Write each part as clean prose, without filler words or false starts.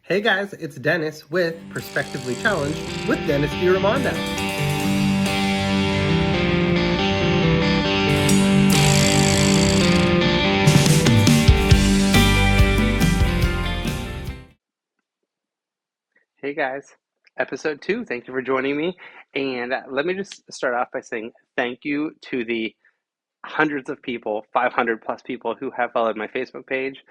Hey guys, it's Dennis with Perspectively Challenged with Dennis DiRamondo. Hey guys, episode 2. Thank you for joining me. And let me just start off by saying thank you to the hundreds of people, 500 plus people who have followed my Facebook page,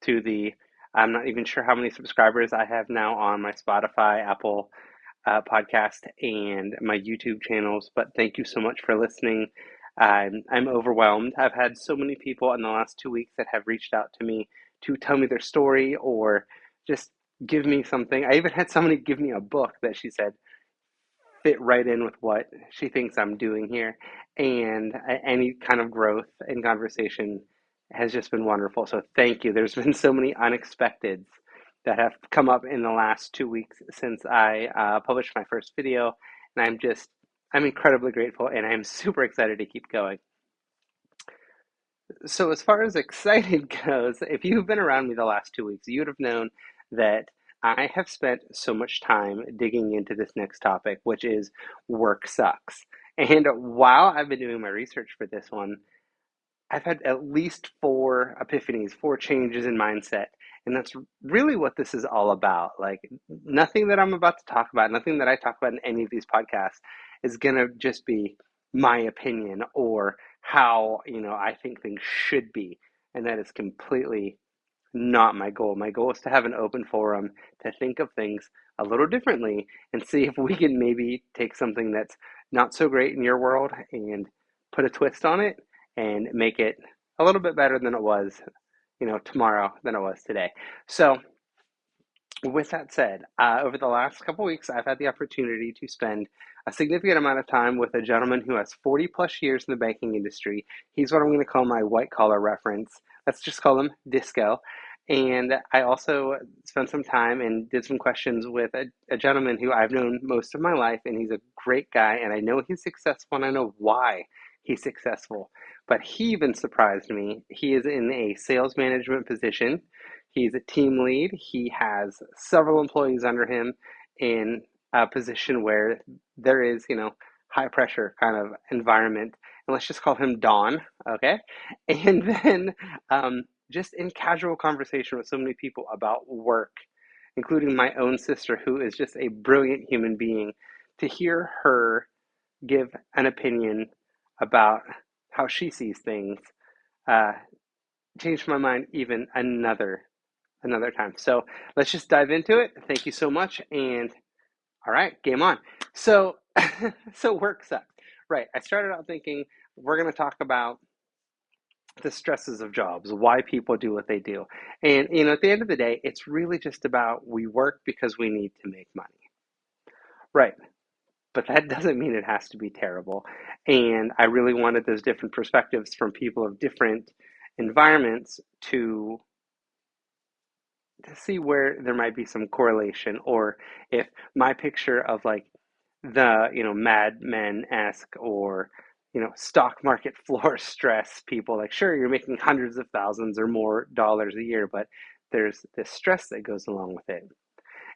to the I'm not even sure how many subscribers I have now on my Spotify, Apple podcast, and my YouTube channels. But thank you so much for listening. I'm overwhelmed. I've had so many people in the last 2 weeks that have reached out to me to tell me their story or just give me something. I even had somebody give me a book that she said fit right in with what she thinks I'm doing here. And any kind of growth in conversation has just been wonderful. So thank you. There's been so many unexpecteds that have come up in the last 2 weeks since I published my first video. And I'm incredibly grateful and I'm super excited to keep going. So, as far as excited goes, if you've been around me the last 2 weeks, you'd have known that I have spent so much time digging into this next topic, which is work sucks. And while I've been doing my research for this one, I've had at least 4 epiphanies, 4 changes in mindset. And that's really what this is all about. Like, nothing that I'm about to talk about, nothing that I talk about in any of these podcasts is going to just be my opinion or how, I think things should be. And that is completely not my goal. My goal is to have an open forum to think of things a little differently and see if we can maybe take something that's not so great in your world and put a twist on it and make it a little bit better than it was, tomorrow than it was today. So, with that said, over the last couple weeks, I've had the opportunity to spend a significant amount of time with a gentleman who has 40 plus years in the banking industry. He's what I'm going to call my white collar reference. Let's just call him Disco. And I also spent some time and did some questions with a gentleman who I've known most of my life, and he's a great guy, and I know he's successful, and I know why he's successful. But he even surprised me. He is in a sales management position. He's a team lead. He has several employees under him in a position where there is, high pressure kind of environment. And let's just call him Don, okay? And then just in casual conversation with so many people about work, including my own sister, who is just a brilliant human being, to hear her give an opinion about how she sees things uh, changed my mind even another time. So let's just dive into it. Thank you so much. And all right, game on. So, so work sucks. Right. I started out thinking we're going to talk about the stresses of jobs, why people do what they do. And, at the end of the day, it's really just about we work because we need to make money. Right. But that doesn't mean it has to be terrible. And I really wanted those different perspectives from people of different environments to see where there might be some correlation, or if my picture of like the Mad Men-esque or stock market floor stress people, like, sure, you're making hundreds of thousands or more dollars a year, but there's this stress that goes along with it.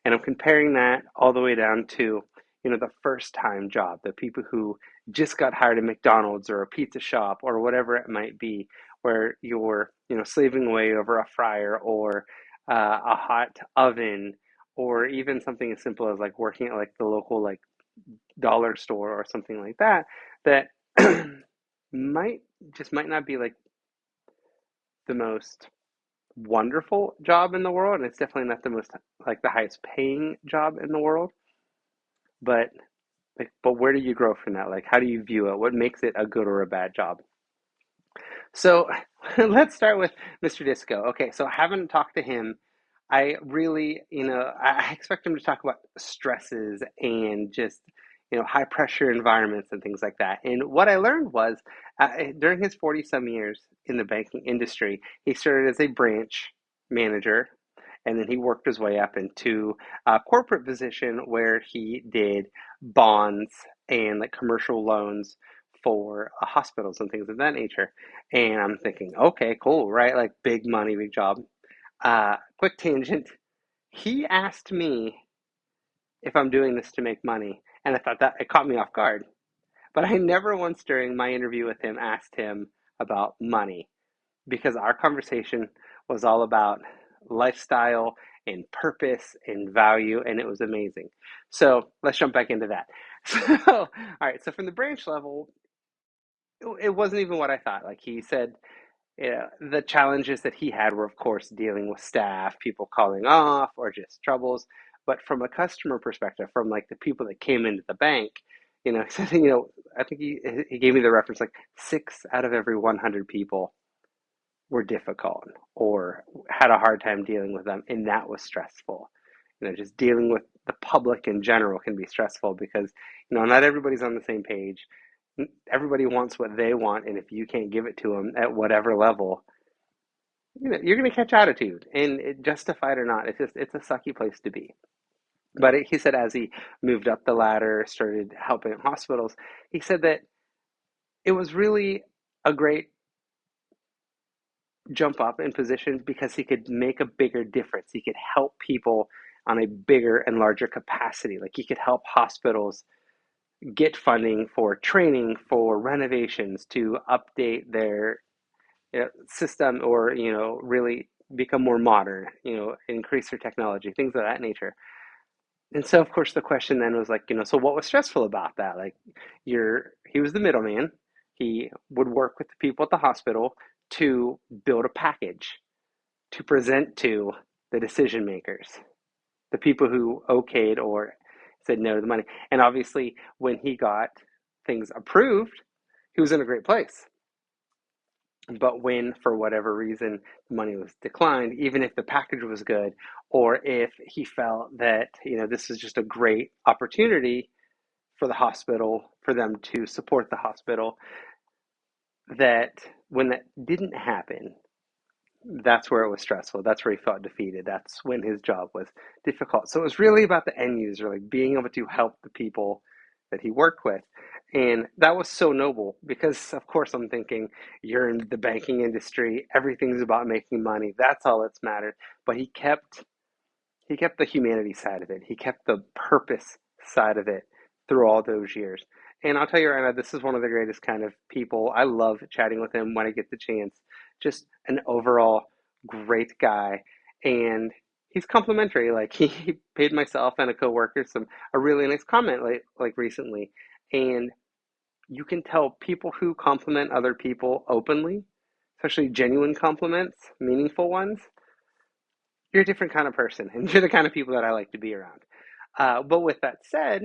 And I'm comparing that all the way down to the first time job, the people who just got hired at McDonald's or a pizza shop or whatever it might be, where you're slaving away over a fryer or a hot oven, or even something as simple as like working at like the local like dollar store or something like that, that might might not be like the most wonderful job in the world, and it's definitely not the most like the highest paying job in the world, but where do you grow from that? Like, how do you view it? What makes it a good or a bad job? So let's start with Mr. Disco. Okay, so I haven't talked to him. I really, I expect him to talk about stresses and just, high pressure environments and things like that. And what I learned was during his 40 some years in the banking industry, he started as a branch manager, and then he worked his way up into a corporate position where he did bonds and like commercial loans for hospitals and things of that nature. And I'm thinking, okay, cool, right? Like big money, big job. Quick tangent. He asked me if I'm doing this to make money, and I thought that it caught me off guard. But I never once during my interview with him asked him about money because our conversation was all about lifestyle and purpose and value, and it was amazing. So let's jump back into that. So, all right, so from the branch level, it wasn't even what I thought. Like he said, yeah, the challenges that he had were, of course, dealing with staff, people calling off, or just troubles. But from a customer perspective, from like the people that came into the bank, I think he gave me the reference like 6 out of every 100 people were difficult or had a hard time dealing with them, and that was stressful. Just dealing with the public in general can be stressful because not everybody's on the same page. Everybody wants what they want, and if you can't give it to them at whatever level, you're going to catch attitude, and justified or not, it's a sucky place to be. But he said as he moved up the ladder, started helping at hospitals, he said that it was really a great jump up in position because he could make a bigger difference. He could help people on a bigger and larger capacity. Like he could help hospitals get funding for training, for renovations, to update their system, or really become more modern, increase their technology, things of that nature. And so of course the question then was like, so what was stressful about that? Like he was the middleman. He would work with the people at the hospital to build a package to present to the decision makers, the people who okayed or said no to the money. And obviously when he got things approved, he was in a great place. But when, for whatever reason, the money was declined, even if the package was good, or if he felt that, this is just a great opportunity for the hospital, for them to support the hospital, that when that didn't happen, that's where it was stressful. That's where he felt defeated. That's when his job was difficult. So it was really about the end user, like being able to help the people that he worked with. And that was so noble because, of course, I'm thinking you're in the banking industry. Everything's about making money. That's all that's mattered. But he kept the humanity side of it. He kept the purpose side of it through all those years. And I'll tell you right now, this is one of the greatest kind of people. I love chatting with him when I get the chance. Just an overall great guy. And he's complimentary. Like he paid myself and a coworker a really nice comment like recently. And you can tell people who compliment other people openly, especially genuine compliments, meaningful ones, you're a different kind of person, and you're the kind of people that I like to be around. But with that said,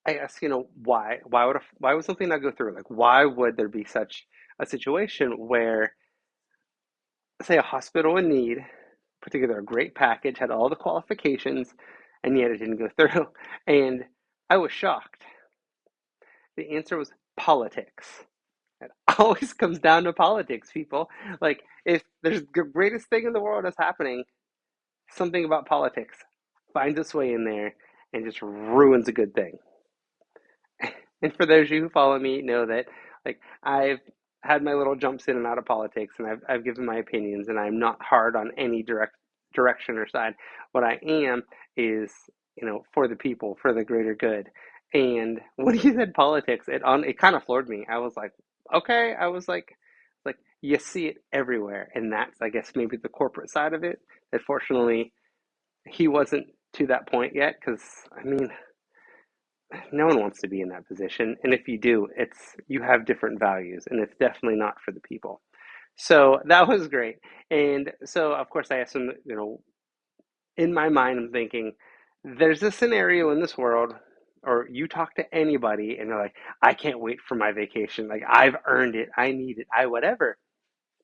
I ask, why would something not go through? Like, why would there be such a situation where, say, a hospital in need put together a great package, had all the qualifications, and yet it didn't go through? And I was shocked. The answer was politics. It always comes down to politics, people. Like, if there's the greatest thing in the world is happening, something about politics finds its way in there and just ruins a good thing. And for those of you who follow me, know that like I've had my little jumps in and out of politics, and I've given my opinions, and I'm not hard on any direction or side. What I am is for the people, for the greater good. And when he said politics, it kind of floored me. I was like, okay. I was like you see it everywhere, and that's I guess maybe the corporate side of it. That fortunately he wasn't to that point yet, because I mean no one wants to be in that position, and if you do, you have different values, and it's definitely not for the people. So that was great. And so of course I asked him, in my mind I'm thinking there's a scenario in this world, or you talk to anybody and they're like, I can't wait for my vacation, like I've earned it, I need it, I whatever.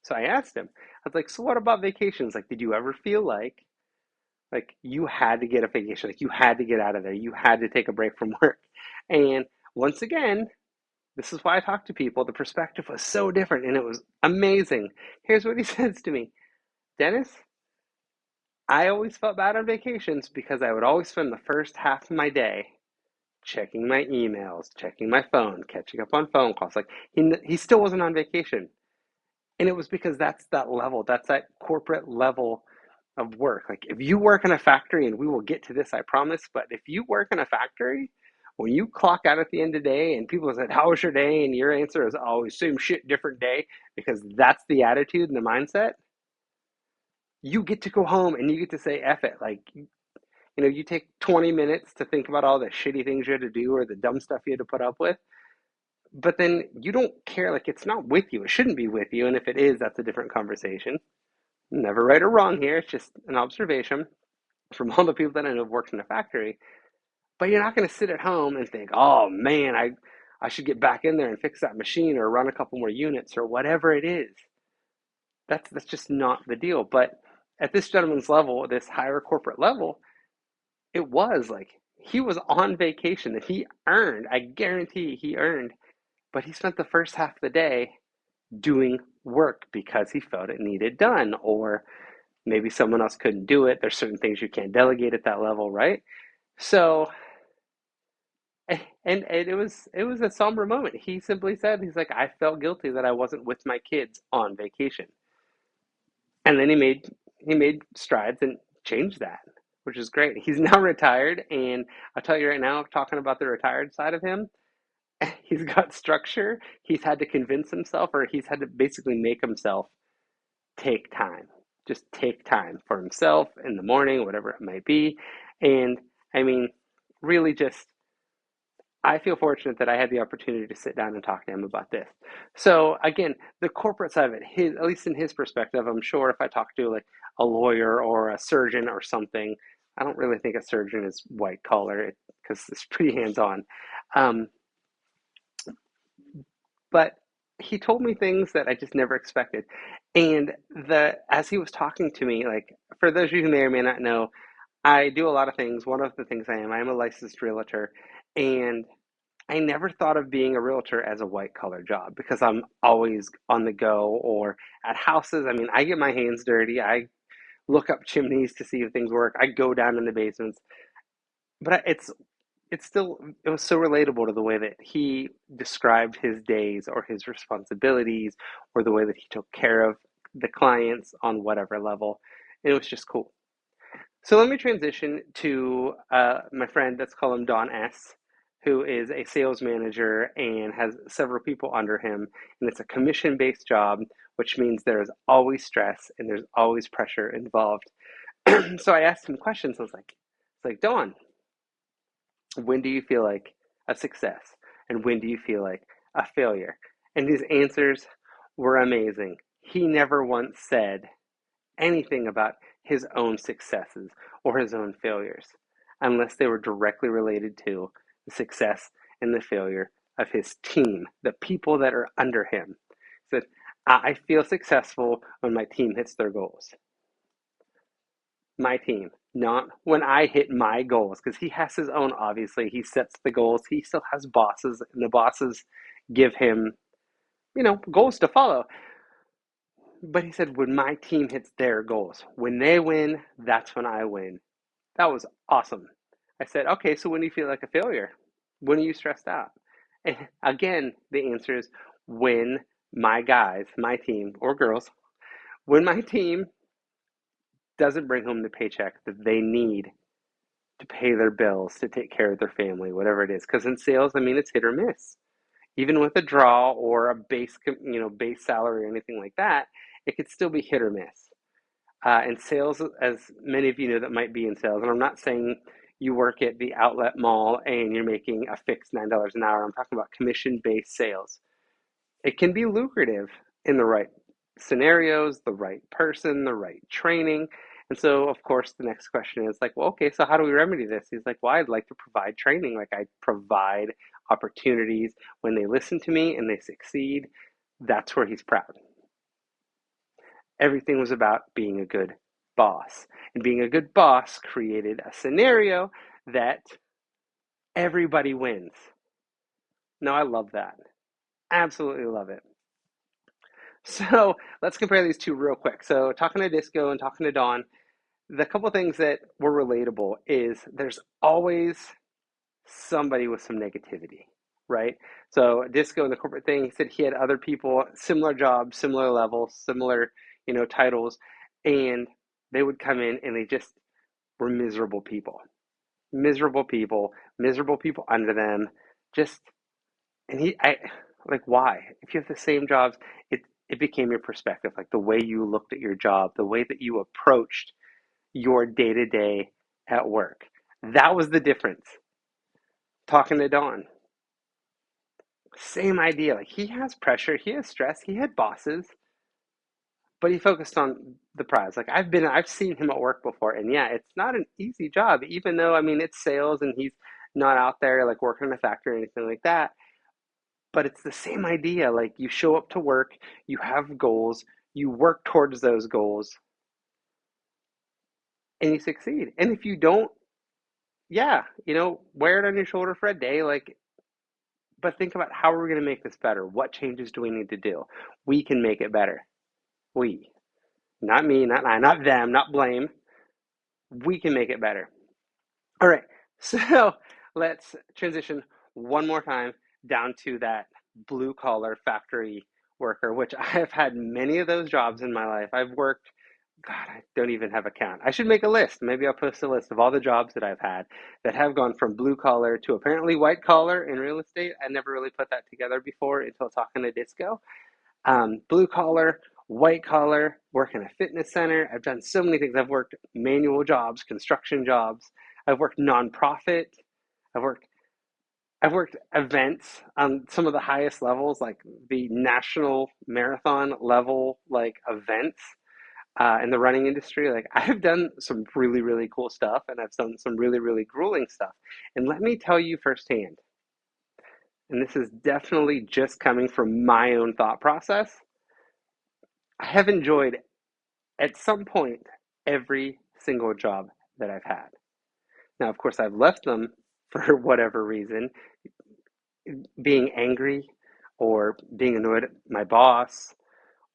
So I asked him, I was like, so what about vacations? Like, did you ever feel like you had to get a vacation, like you had to get out of there, you had to take a break from work? And once again, this is why I talk to people. The perspective was so different, and it was amazing. Here's what he says to me: Dennis, I always felt bad on vacations because I would always spend the first half of my day checking my emails, checking my phone, catching up on phone calls. Like he still wasn't on vacation, and it was because that's that level, that's that corporate level of work. Like, if you work in a factory, and we will get to this, I promise, but if you work in a factory, when you clock out at the end of the day and people said, "How was your day?" and your answer is always same shit, different day, because that's the attitude and the mindset, you get to go home and you get to say F it. Like, you take 20 minutes to think about all the shitty things you had to do or the dumb stuff you had to put up with, but then you don't care. Like, it's not with you. It shouldn't be with you. And if it is, that's a different conversation. Never right or wrong here. It's just an observation from all the people that I know have worked in a factory. But you're not going to sit at home and think, "Oh man, I should get back in there and fix that machine or run a couple more units or whatever it is." That's just not the deal. But at this gentleman's level, this higher corporate level, it was like he was on vacation that he earned. I guarantee he earned, but he spent the first half of the day doing work because he felt it needed done, or maybe someone else couldn't do it. There's certain things you can't delegate at that level, right? So, and it was a somber moment. He simply said, he's like, "I felt guilty that I wasn't with my kids on vacation." And then he made strides and changed that, which is great. He's now retired, and I'll tell you right now, talking about the retired side of him, he's got structure. He's had to convince himself, or he's had to basically make himself take time. Just take time for himself in the morning, whatever it might be. And I mean, really just, I feel fortunate that I had the opportunity to sit down and talk to him about this. So again, the corporate side of it, at least in his perspective, I'm sure if I talk to like a lawyer or a surgeon or something, I don't really think a surgeon is white collar because it's pretty hands on. Um, but he told me things that I just never expected. And as he was talking to me, like, for those of you who may or may not know, I do a lot of things. One of the things I am a licensed realtor, and I never thought of being a realtor as a white collar job because I'm always on the go or at houses. I mean, I get my hands dirty. I look up chimneys to see if things work. I go down in the basements. But it was so relatable to the way that he described his days or his responsibilities or the way that he took care of the clients on whatever level. It was just cool. So let me transition to my friend, let's call him Don S., who is a sales manager and has several people under him. And it's a commission-based job, which means there's always stress and there's always pressure involved. So I asked him questions. I was like, "Don, when do you feel like a success? And when do you feel like a failure?" And his answers were amazing. He never once said anything about his own successes or his own failures unless they were directly related to the success and the failure of his team, the people that are under him. He said, "I feel successful when my team hits their goals." My team, not when I hit my goals, because he has his own, obviously. He sets the goals. He still has bosses, and the bosses give him, goals to follow. But he said, when my team hits their goals, when they win, that's when I win. That was awesome. I said, "Okay, so when do you feel like a failure? When are you stressed out?" And again, the answer is when my guys, my team, or girls, when my team doesn't bring home the paycheck that they need to pay their bills, to take care of their family, whatever it is. Because in sales, I mean, it's hit or miss. Even with a draw or a base salary or anything like that, it could still be hit or miss. And sales, as many of you know that might be in sales, and I'm not saying you work at the outlet mall and you're making a fixed $9 an hour. I'm talking about commission-based sales. It can be lucrative in the right scenarios, the right person, the right training. And so, of course, the next question is like, "Well, okay, so how do we remedy this?" He's like, "Well, I'd like to provide training. Like, I provide opportunities when they listen to me and they succeed." That's where he's proud. Everything was about being a good boss. And being a good boss created a scenario that everybody wins. No, I love that. Absolutely love it. So let's compare these two real quick. So talking to Disco and talking to Dawn, the couple things that were relatable is there's always somebody with some negativity, right? So Disco in the corporate thing, he said he had other people, similar jobs, similar levels, similar, titles, and they would come in and they just were miserable people under them. Just and he I like why? If you have the same jobs, it became your perspective, like the way you looked at your job, the way that you approached your day to day at work. That was the difference. Talking to Don, same idea. Like he has pressure, he has stress, he had bosses, but he focused on the prize. Like I've seen him at work before, and yeah, it's not an easy job, even though I mean it's sales and he's not out there like working in a factory or anything like that. But it's the same idea. Like you show up to work, you have goals, you work towards those goals, and you succeed. And if you don't, yeah, wear it on your shoulder for a day. Like, but think about how are we going to make this better? What changes do we need to do? We can make it better. We, not me, not I, not them, not blame. We can make it better. All right, so let's transition one more time down to that blue collar factory worker, which I have had many of those jobs in my life. I've worked, God, I don't even have a count. I should make a list. Maybe I'll post a list of all the jobs that I've had that have gone from blue collar to apparently white collar in real estate. I never really put that together before until talking to Disco. Blue collar, white collar, work in a fitness center. I've done so many things. I've worked manual jobs, construction jobs. I've worked nonprofit. I've worked I've worked events on some of the highest levels, like the national marathon level, like events in the running industry. Like I've done some really, really cool stuff, and I've done some really, really grueling stuff. And let me tell you firsthand, and this is definitely just coming from my own thought process. I have enjoyed at some point every single job that I've had. Now, of course, I've left them for whatever reason, being angry or being annoyed at my boss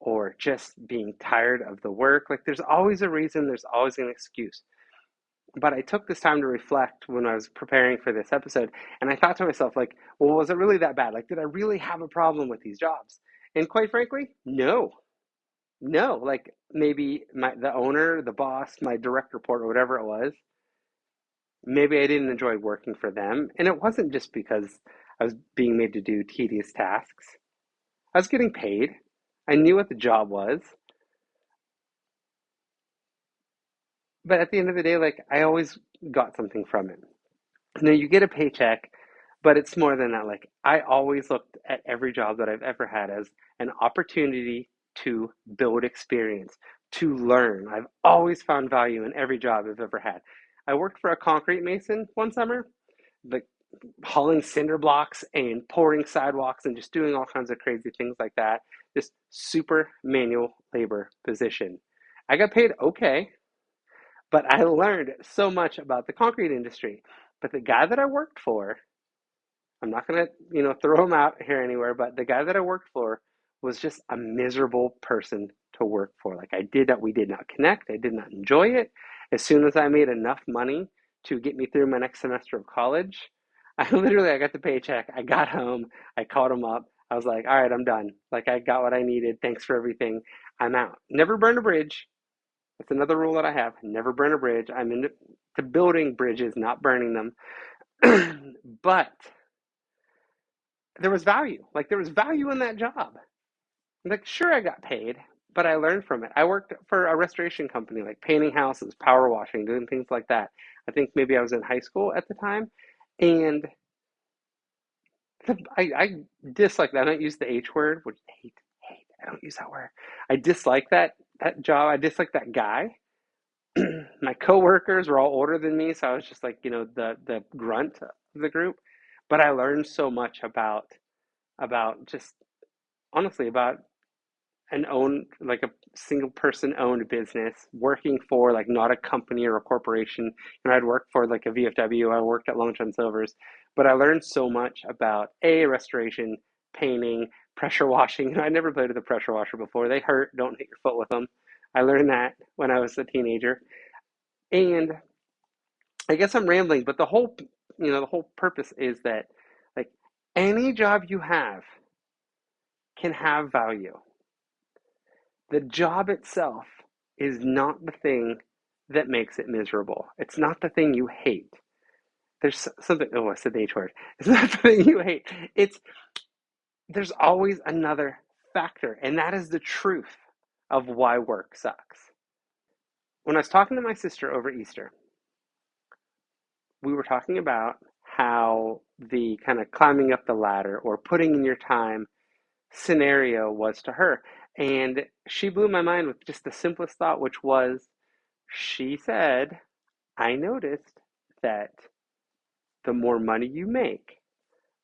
or just being tired of the work. Like there's always a reason, there's always an excuse. But I took this time to reflect when I was preparing for this episode, and I thought to myself, like, well, was it really that bad? Like, did I really have a problem with these jobs? And quite frankly, no. No, like maybe the owner, the boss, my direct report, or whatever it was, maybe I didn't enjoy working for them. And it wasn't just because I was being made to do tedious tasks. I was getting paid. I knew what the job was. But at the end of the day, like I always got something from it. You know, you get a paycheck, but it's more than that. Like I always looked at every job that I've ever had as an opportunity to build experience, to learn. I've always found value in every job I've ever had. I worked for a concrete mason one summer, like hauling cinder blocks and pouring sidewalks and just doing all kinds of crazy things like that. Just super manual labor position. I got paid okay, but I learned so much about the concrete industry. But the guy that I worked for, I'm not gonna, throw him out here anywhere, but the guy that I worked for was just a miserable person to work for. Like we did not connect. I did not enjoy it. As soon as I made enough money to get me through my next semester of college, I got the paycheck. I got home. I called him up. I was like, all right, I'm done. Like I got what I needed. Thanks for everything. I'm out. Never burn a bridge. That's another rule that I have. Never burn a bridge. I'm into building bridges, not burning them. But there was value. Like there was value in that job. Like sure I got paid, but I learned from it. I worked for a restoration company, like painting houses, power washing, doing things like that. I think maybe I was in high school at the time, and I dislike that. I don't use the H word, which hate. I don't use that word. I dislike that job. I dislike that guy. My coworkers were all older than me, so I was just like, the grunt of the group. But I learned so much about just honestly about like a single person owned business working for like not a company or a corporation. I'd worked for like a VFW, I worked at Long John Silver's, but I learned so much about restoration, painting, pressure washing. I never played with a pressure washer before. They hurt. Don't hit your foot with them. I learned that when I was a teenager. And I guess I'm rambling, but the whole purpose is that like any job you have can have value. The job itself is not the thing that makes it miserable. It's not the thing you hate. There's something, oh, I said the H word. It's not the thing you hate. It's, there's always another factor, and that is the truth of why work sucks. When I was talking to my sister over Easter, we were talking about how the kind of climbing up the ladder or putting in your time scenario was to her. And she blew my mind with just the simplest thought, which was she said, I noticed that the more money you make,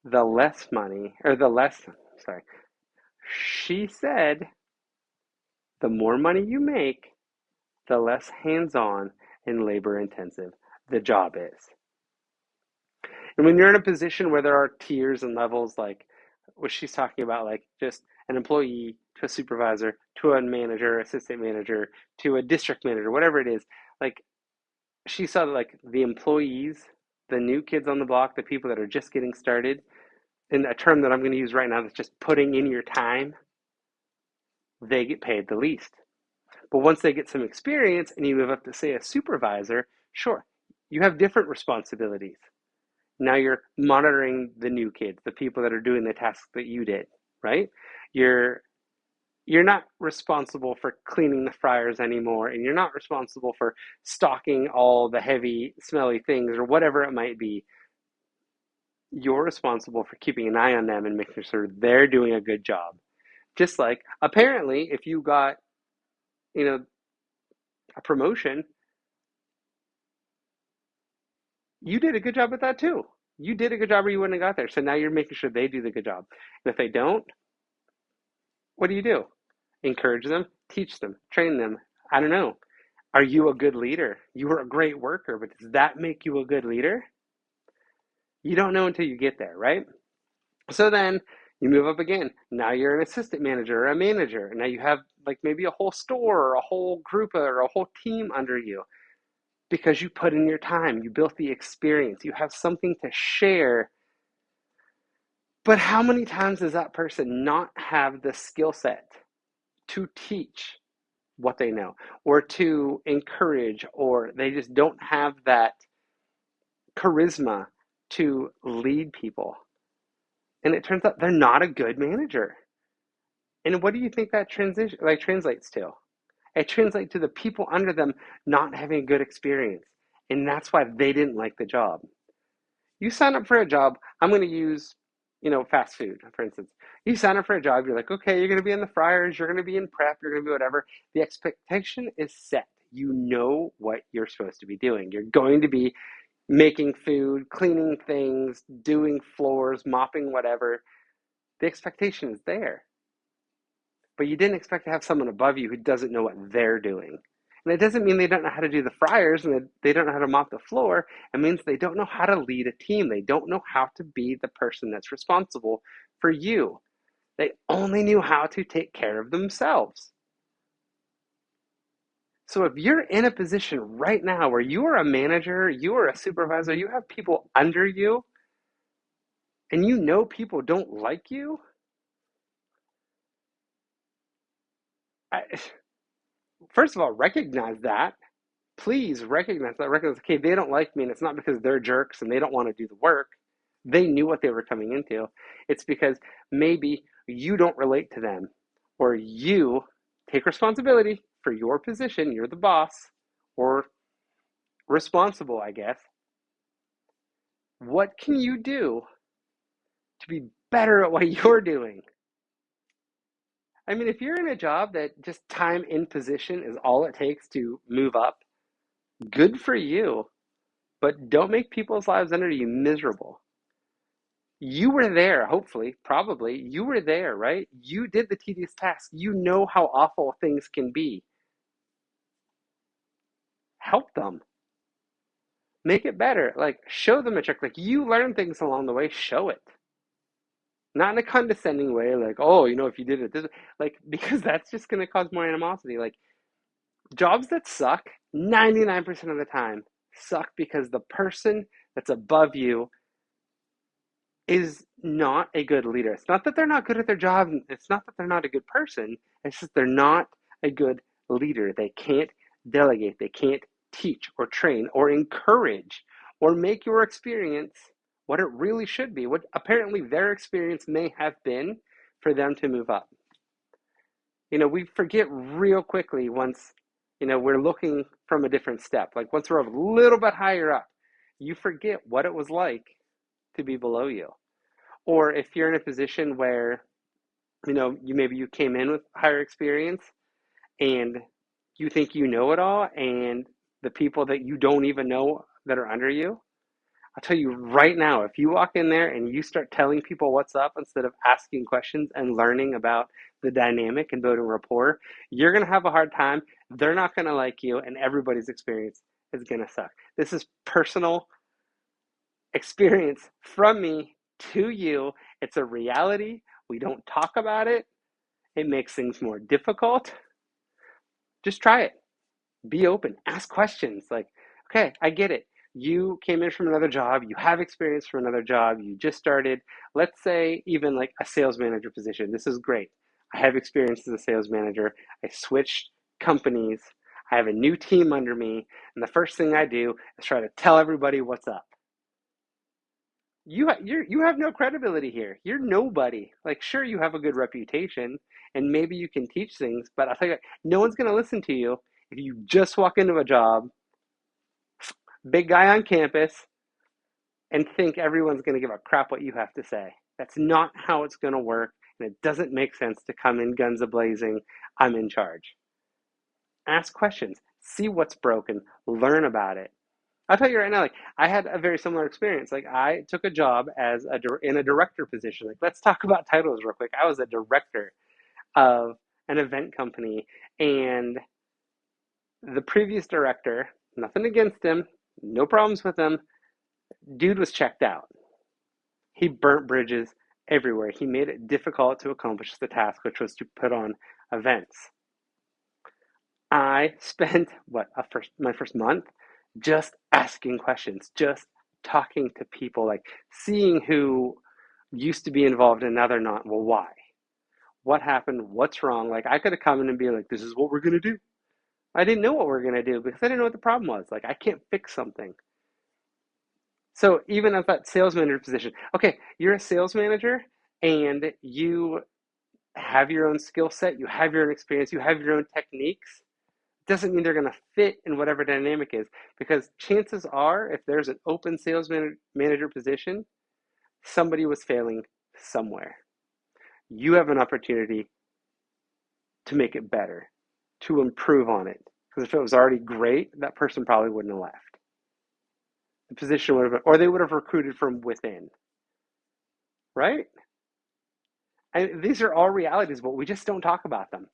the less money, or the less, sorry, she said, the more money you make, the less hands on and labor intensive the job is. And when you're in a position where there are tiers and levels, like what she's talking about, like just an employee to a supervisor to a manager, assistant manager to a district manager, whatever it is, like she saw that like the employees, the new kids on the block, the people that are just getting started, and a term that I'm going to use right now that's just putting in your time, they get paid the least. But once they get some experience and you move up to, say, a supervisor, sure, you have different responsibilities. Now you're monitoring the new kids, the people that are doing the tasks that you did, right? You're you're not responsible for cleaning the fryers anymore, and you're not responsible for stocking all the heavy, smelly things or whatever it might be. You're responsible for keeping an eye on them and making sure they're doing a good job. Just like apparently, if you got, you know, a promotion, you did a good job at that too. You did a good job or you wouldn't have got there. So now you're making sure they do the good job. And if they don't, what do? Encourage them, teach them, train them. I don't know. Are you a good leader? You were a great worker, but does that make you a good leader? You don't know until you get there, right? So then you move up again. Now you're an assistant manager or a manager. And now you have like maybe a whole store or a whole group or a whole team under you because you put in your time, you built the experience, you have something to share. But how many times does that person not have the skill set to teach what they know or to encourage, or they just don't have that charisma to lead people? And it turns out they're not a good manager. And what do you think that transition like translates to? It translates to the people under them not having a good experience. And that's why they didn't like the job. You sign up for a job, I'm going to use, fast food, for instance. You sign up for a job, you're like, okay, you're going to be in the fryers, you're going to be in prep, you're going to be whatever. The expectation is set. You know what you're supposed to be doing. You're going to be making food, cleaning things, doing floors, mopping, whatever. The expectation is there. But you didn't expect to have someone above you who doesn't know what they're doing. And it doesn't mean they don't know how to do the fryers and they don't know how to mop the floor. It means they don't know how to lead a team. They don't know how to be the person that's responsible for you. They only knew how to take care of themselves. So if you're in a position right now where you are a manager, you are a supervisor, you have people under you, and you know people don't like you, I, first of all, recognize that. Please recognize that. Recognize, okay, they don't like me, and it's not because they're jerks and they don't want to do the work. They knew what they were coming into. It's because maybe you don't relate to them, or you take responsibility for your position. You're the boss, or responsible, I guess. What can you do to be better at what you're doing? I mean, if you're in a job that just time in position is all it takes to move up, good for you, but don't make people's lives under you miserable. You were there, hopefully, probably. You were there, right? You did the tedious task. You know how awful things can be. Help them. Make it better. Like, show them a trick. Like, you learn things along the way, show it. Not in a condescending way, like, oh, if you did it this way. Like, because that's just going to cause more animosity. Like, jobs that suck, 99% of the time, suck because the person that's above you is not a good leader. It's not that they're not good at their job. It's not that they're not a good person. It's just they're not a good leader. They can't delegate. They can't teach or train or encourage or make your experience what it really should be, what apparently their experience may have been for them to move up. We forget real quickly once, we're looking from a different step. Like once we're a little bit higher up, you forget what it was like to be below you. Or if you're in a position where, you came in with higher experience and you think you know it all, and the people that you don't even know that are under you, I'll tell you right now, if you walk in there and you start telling people what's up instead of asking questions and learning about the dynamic and building rapport, you're going to have a hard time. They're not going to like you, and everybody's experience is going to suck. This is personal experience from me to you. It's a reality. We don't talk about it. It makes things more difficult. Just try it. Be open. Ask questions. Like, okay, I get it. You came in from another job. You have experience from another job. You just started, let's say, even like a sales manager position. This is great. I have experience as a sales manager. I switched companies. I have a new team under me. And the first thing I do is try to tell everybody what's up. You have no credibility here. You're nobody. Like, sure, you have a good reputation and maybe you can teach things, but I'll tell you what, no one's going to listen to you if you just walk into a job, big guy on campus, and think everyone's going to give a crap what you have to say. That's not how it's going to work, and it doesn't make sense to come in guns a-blazing, I'm in charge. Ask questions. See what's broken. Learn about it. I'll tell you right now, like I had a very similar experience. Like I took a job in a director position. Like let's talk about titles real quick. I was a director of an event company, and the previous director, nothing against him, no problems with him, dude was checked out. He burnt bridges everywhere. He made it difficult to accomplish the task, which was to put on events. I spent my first month just asking questions, just talking to people, like seeing who used to be involved and now they're not. Well, why? What happened? What's wrong? Like I could have come in and be like, this is what we're gonna do. I didn't know what we were gonna do because I didn't know what the problem was. Like I can't fix something. So even at that sales manager position, okay, you're a sales manager and you have your own skill set, you have your own experience, you have your own techniques. Doesn't mean they're going to fit in whatever dynamic is, because chances are if there's an open sales manager position, somebody was failing somewhere. You have an opportunity to make it better, to improve on it, because if it was already great, that person probably wouldn't have left. The position would have been, or they would have recruited from within, right? And these are all realities, but we just don't talk about them.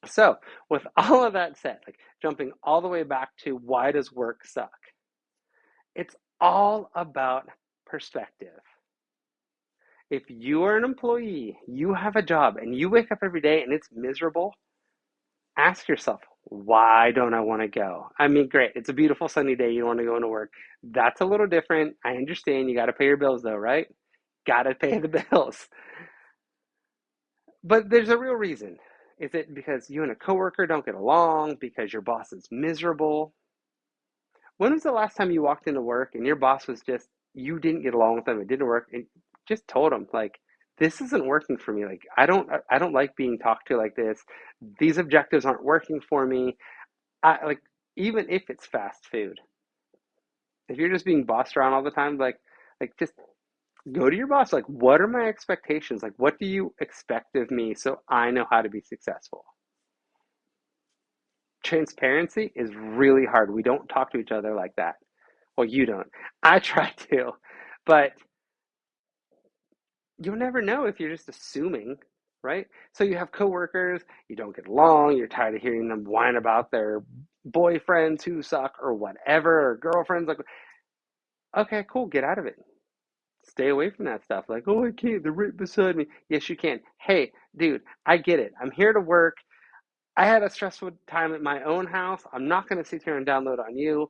So with all of that said, like jumping all the way back to why does work suck? It's all about perspective. If you are an employee, you have a job, and you wake up every day and it's miserable, ask yourself, why don't I want to go? I mean, great, it's a beautiful sunny day, you don't want to go into work. That's a little different. I understand you got to pay your bills though, right? Got to pay the bills. But there's a real reason. Is it because you and a coworker don't get along? Because your boss is miserable? When was the last time you walked into work and your boss was just, you didn't get along with them, it didn't work, and just told them, like, this isn't working for me. Like, I don't like being talked to like this. These objectives aren't working for me. I like, even if it's fast food, if you're just being bossed around all the time, like just go to your boss. Like, what are my expectations? Like, what do you expect of me so I know how to be successful? Transparency is really hard. We don't talk to each other like that. Well, you don't. I try to, but you'll never know if you're just assuming, right? So you have coworkers, you don't get along, you're tired of hearing them whine about their boyfriends who suck or whatever, or girlfriends. Like, okay, cool, get out of it. Stay away from that stuff. Like, oh, I can't, they're right beside me. Yes, you can. Hey, dude, I get it. I'm here to work. I had a stressful time at my own house. I'm not going to sit here and download on you.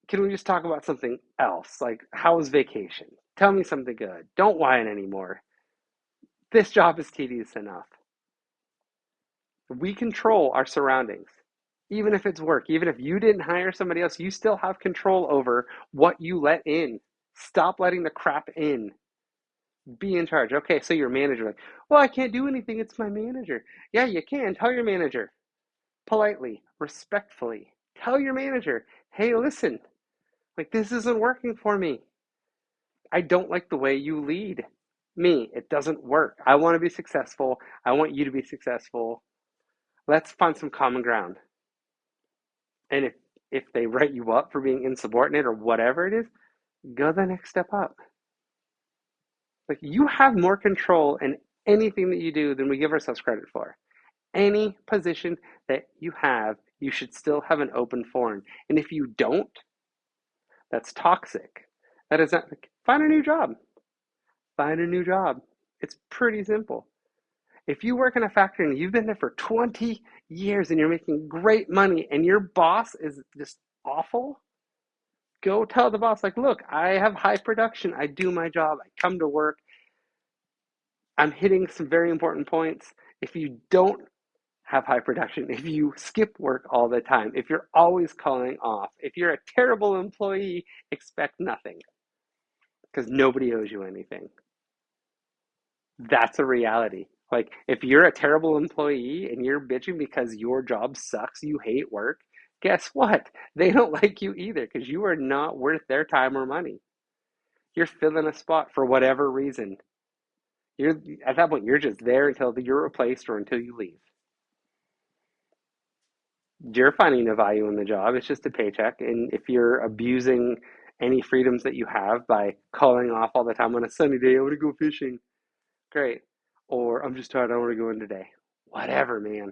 Can we just talk about something else? Like, how was vacation? Tell me something good. Don't whine anymore. This job is tedious enough. We control our surroundings. Even if it's work, even if you didn't hire somebody else, you still have control over what you let in. Stop letting the crap in. Be in charge. Okay, so your manager, like, well, I can't do anything. It's my manager. Yeah, you can. Tell your manager politely, respectfully. Tell your manager, hey, listen, like, this isn't working for me. I don't like the way you lead me. It doesn't work. I want to be successful. I want you to be successful. Let's find some common ground. And if they write you up for being insubordinate or whatever it is, go the next step up. Like, you have more control in anything that you do than we give ourselves credit for. Any position that you have, you should still have an open forum. And if you don't, that's toxic. That is not, like, find a new job. Find a new job. It's pretty simple. If you work in a factory and you've been there for 20 years and you're making great money and your boss is just awful, go tell the boss, like, look, I have high production. I do my job. I come to work. I'm hitting some very important points. If you don't have high production, if you skip work all the time, if you're always calling off, if you're a terrible employee, expect nothing because nobody owes you anything. That's a reality. Like, if you're a terrible employee and you're bitching because your job sucks, you hate work, guess what? They don't like you either because you are not worth their time or money. You're filling a spot for whatever reason. You're at that point, you're just there until you're replaced or until you leave. You're finding the value in the job. It's just a paycheck. And if you're abusing any freedoms that you have by calling off all the time on a sunny day, I want to go fishing. Great. Or I'm just tired, I want to go in today. Whatever, man.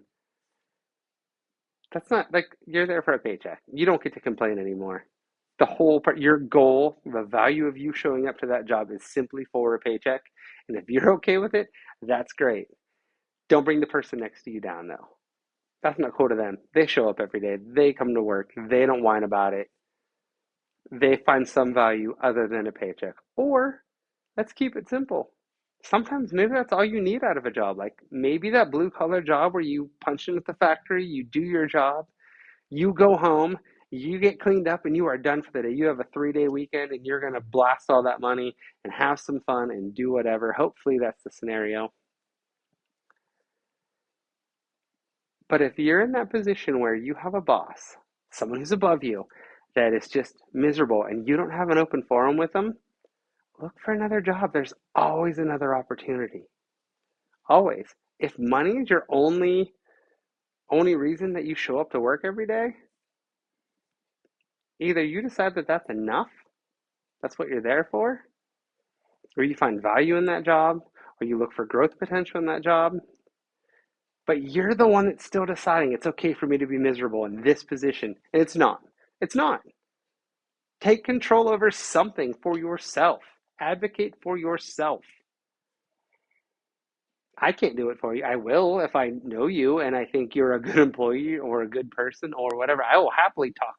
That's not like you're there for a paycheck. You don't get to complain anymore. The whole part, your goal, the value of you showing up to that job is simply for a paycheck. And if you're okay with it, that's great. Don't bring the person next to you down, though. That's not cool to them. They show up every day. They come to work. They don't whine about it. They find some value other than a paycheck. Or let's keep it simple. Sometimes maybe that's all you need out of a job. Like, maybe that blue collar job where you punch in at the factory, you do your job, you go home, you get cleaned up, and you are done for the day. You have a 3-day weekend and you're going to blast all that money and have some fun and do whatever. Hopefully, that's the scenario. But if you're in that position where you have a boss, someone who's above you, that is just miserable and you don't have an open forum with them, look for another job. There's always another opportunity. Always. If money is your only reason that you show up to work every day, either you decide that that's enough, that's what you're there for, or you find value in that job, or you look for growth potential in that job, but you're the one that's still deciding it's okay for me to be miserable in this position. And it's not. It's not. Take control over something for yourself. Advocate for yourself. I can't do it for you. I will if I know you and I think you're a good employee or a good person or whatever. I will happily talk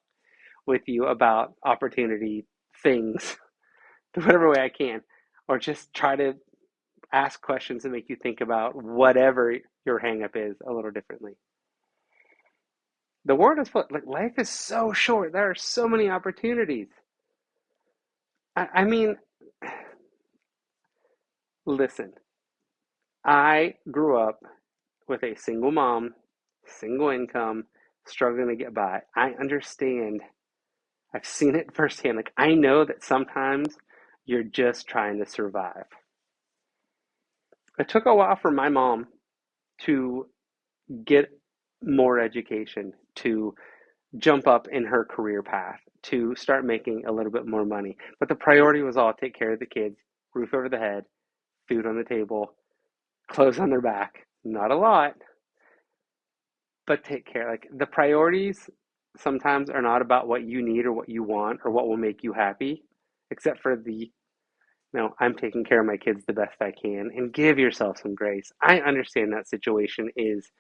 with you about opportunity things whatever way I can, or just try to ask questions and make you think about whatever your hangup is a little differently. The world is full, like, life is so short. There are so many opportunities. I mean, listen, I grew up with a single mom, single income, struggling to get by. I understand. I've seen it firsthand. Like, I know that sometimes you're just trying to survive. It took a while for my mom to get more education, to jump up in her career path, to start making a little bit more money. But the priority was all take care of the kids, roof over the head, food on the table, clothes on their back. Not a lot, but take care. Like, the priorities sometimes are not about what you need or what you want or what will make you happy, except for I'm taking care of my kids the best I can, and give yourself some grace. I understand that situation is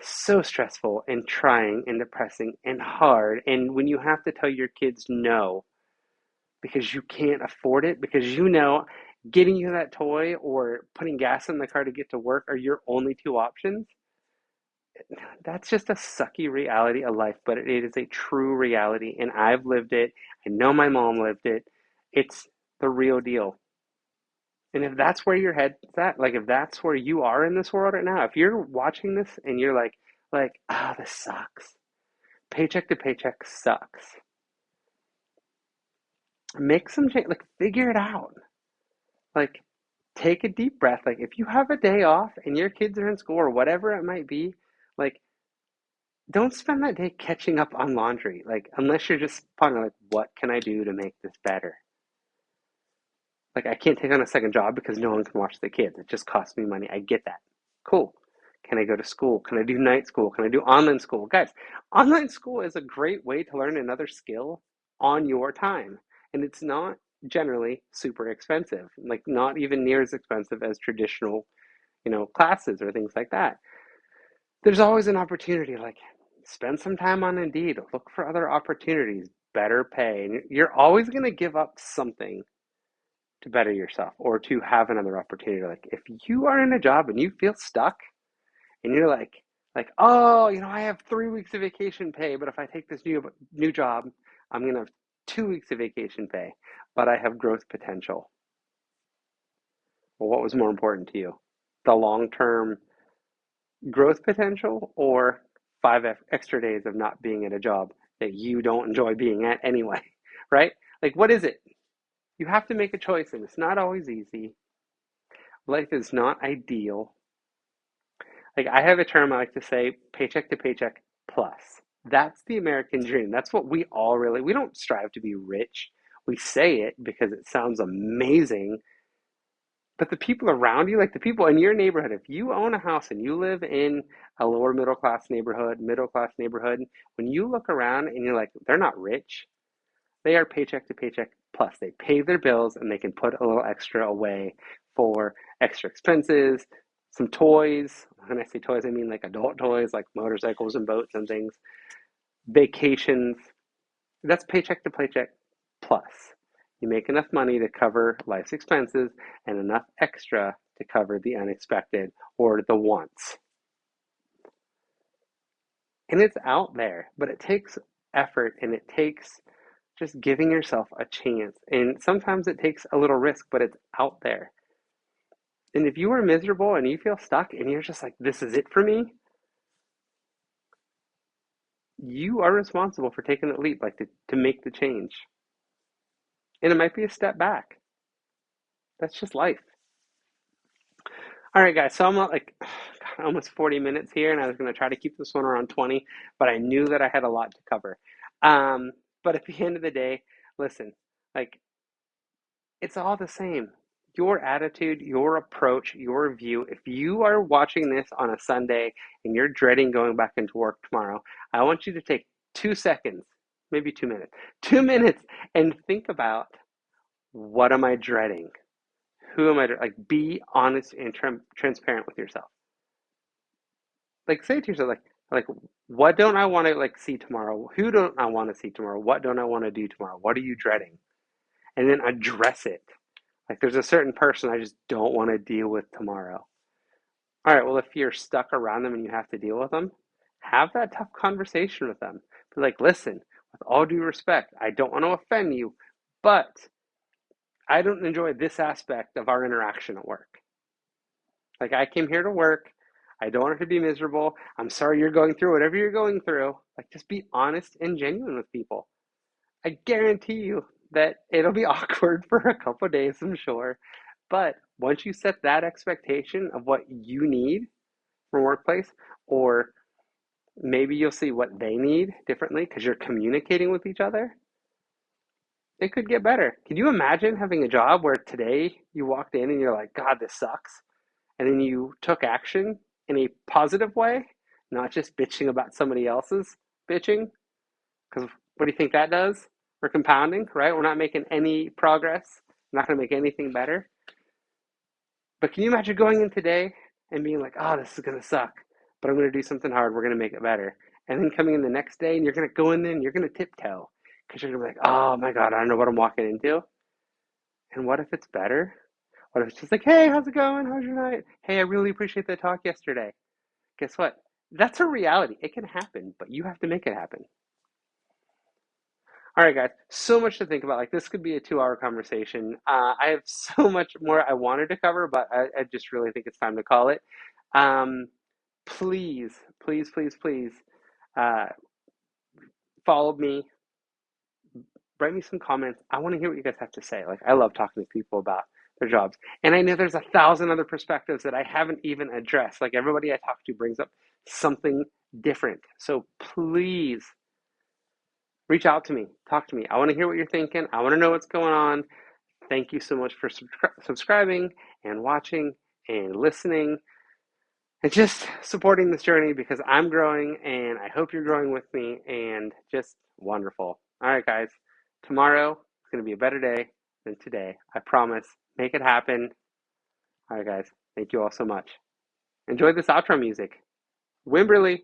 so stressful and trying and depressing and hard. And when you have to tell your kids no because you can't afford it, because getting you that toy or putting gas in the car to get to work are your only two options, That's just a sucky reality of life, but it is a true reality, and I've lived it. I know my mom lived it. It's the real deal. And if that's where your head's at, like if that's where you are in this world right now, if you're watching this and you're like, ah, oh, this sucks. Paycheck to paycheck sucks. Make some change, like figure it out. Like take a deep breath. Like if you have a day off and your kids are in school or whatever it might be, like don't spend that day catching up on laundry. Like unless you're just pondering like what can I do to make this better? Like I can't take on a second job because no one can watch the kids. It just costs me money. I get that. Cool. Can I go to school? Can I do night school? Can I do online school? Guys, online school is a great way to learn another skill on your time. And it's not generally super expensive, like not even near as expensive as traditional, classes or things like that. There's always an opportunity, like spend some time on Indeed, look for other opportunities, better pay. And you're always going to give up something to better yourself or to have another opportunity. Like if you are in a job and you feel stuck and you're like, oh, I have 3 weeks of vacation pay, but if I take this new job, I'm gonna have 2 weeks of vacation pay, but I have growth potential. Well, what was more important to you? The long-term growth potential or five extra days of not being at a job that you don't enjoy being at anyway, right? Like, what is it? You have to make a choice, and it's not always easy. Life is not ideal. Like I have a term I like to say, paycheck to paycheck plus. That's the American dream. That's what we don't strive to be rich. We say it because it sounds amazing. But the people around you, like the people in your neighborhood, if you own a house and you live in a lower middle class neighborhood, when you look around and you're like, they're not rich, they are paycheck to paycheck plus. They pay their bills and they can put a little extra away for extra expenses, some toys. When I say toys, I mean like adult toys, like motorcycles and boats and things, vacations. That's paycheck to paycheck plus. You make enough money to cover life's expenses and enough extra to cover the unexpected or the wants. And it's out there, but it takes effort and it takes just giving yourself a chance. And sometimes it takes a little risk, but it's out there. And if you are miserable and you feel stuck and you're just like, this is it for me, you are responsible for taking the leap, like to make the change. And it might be a step back. That's just life. All right, guys. So I'm at like almost 40 minutes here, and I was going to try to keep this one around 20, but I knew that I had a lot to cover. Um, but at the end of the day, listen, like it's all the same. Your attitude, your approach, your view. If you are watching this on a Sunday and you're dreading going back into work tomorrow, I want you to take 2 seconds, maybe 2 minutes, 2 minutes, and think about what am I dreading? Who am I? Like, be honest and transparent with yourself. Like, say to yourself, like, what don't I want to like see tomorrow? Who don't I want to see tomorrow? What don't I want to do tomorrow? What are you dreading? And then address it. Like there's a certain person I just don't want to deal with tomorrow. All right, well, if you're stuck around them and you have to deal with them, have that tough conversation with them. Be like, listen, with all due respect, I don't want to offend you, but I don't enjoy this aspect of our interaction at work. Like I came here to work. I don't want it to be miserable. I'm sorry you're going through whatever you're going through. Like just be honest and genuine with people. I guarantee you that it'll be awkward for a couple of days, I'm sure. But once you set that expectation of what you need from workplace, or maybe you'll see what they need differently because you're communicating with each other, it could get better. Can you imagine having a job where today you walked in and you're like, God, this sucks? And then you took action in a positive way, not just bitching about somebody else's bitching? Because what do you think that does? We're compounding, right? We're not making any progress. We're not going to make anything better. But can you imagine going in today and being like, oh, this is going to suck, but I'm going to do something hard. We're going to make it better. And then coming in the next day and you're going to go in there and you're going to tiptoe because you're going to be like, oh my God, I don't know what I'm walking into. And what if it's better? What if it's just like, hey, how's it going? How's your night? Hey, I really appreciate the talk yesterday. Guess what? That's a reality. It can happen, but you have to make it happen. All right, guys, so much to think about. Like, this could be a 2 hour conversation. I have so much more I wanted to cover, but I just really think it's time to call it. Um, please, please, please, please uh, follow me, write me some comments. I want to hear what you guys have to say. Like, I love talking to people about their jobs. And I know there's 1,000 other perspectives that I haven't even addressed. Like, everybody I talk to brings up something different. So please reach out to me, talk to me. I want to hear what you're thinking. I want to know what's going on. Thank you so much for subscribing and watching and listening and just supporting this journey because I'm growing and I hope you're growing with me and just wonderful. All right, guys. Tomorrow is going to be a better day than today. I promise. Make it happen. All right, guys. Thank you all so much. Enjoy this outro music. Wimberly.